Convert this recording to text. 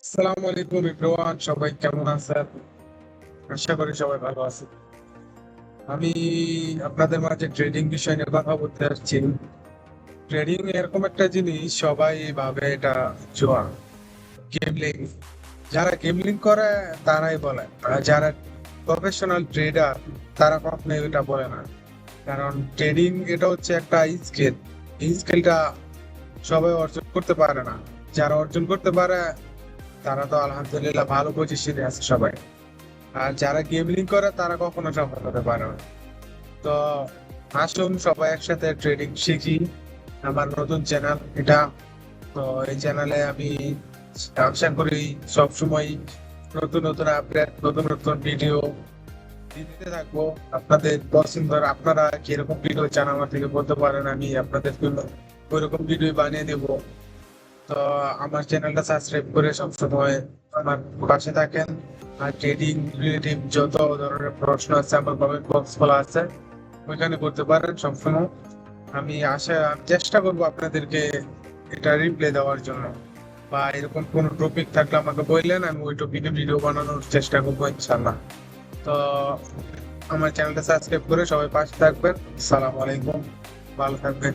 আসসালামু আলাইকুম এভরিওয়ান, সবাই কেমন আছেন? আশা করি সবাই ভালো আছে। আমি আপনাদের মাঝে ট্রেডিং বিষয় নিয়ে কথা বলতে আসছি। ট্রেডিং এরকম একটা জিনিস, সবাই ভাবে এটা জুয়া, গেমলিং। যারা গেমলিং করে তারাই বলে, আর যারা প্রফেশনাল ট্রেডার তারা কখনোই এটা বলে না। কারণ ট্রেডিং এটা হচ্ছে একটা স্কিল। এই স্কিলটা সবাই অর্জন করতে পারে না। যারা অর্জন করতে পারে তারা তো আলহামদুলিল্লাহ ভালো পজিশনে আছে সবাই। আর যারা গেমলিং করে তারা কখনো সফল হতে পারে না। তো আসুন সবাই একসাথে ট্রেডিং শিখি। আমার নতুন চ্যানেল এটা। তো এই চ্যানেলে আমি আশা করি সবসময় নতুন নতুন আপডেট, নতুন নতুন ভিডিও দিতে থাকবো। আপনাদের পছন্দের, আপনারা কিরকম ভিডিও চান আমার থেকে বলতে পারেন, আমি আপনাদের জন্য ওইরকম ভিডিও বানিয়ে দেবো। তো আমার চ্যানেলটা সাবস্ক্রাইব করে সবসময় আমার পাশে থাকেন। আর ট্রেডিং রিলেটিভ যত ধরনের প্রশ্ন আছে আমার কমেন্ট বক্স খোলা আছে, ওইখানে করতে পারেন সবসময়। আমি চেষ্টা করবো আপনাদেরকে এটা রিপ্লাই দেওয়ার জন্য। বা এরকম কোনো টপিক থাকলে আমাকে বললেন, আমি ওই টপিকে ভিডিও বানানোর চেষ্টা করবো ইনশাল্লাহ। তো আমার চ্যানেলটা সাবস্ক্রাইব করে সবাই পাশে থাকবেন। সালাম আলাইকুম, ভালো থাকবেন।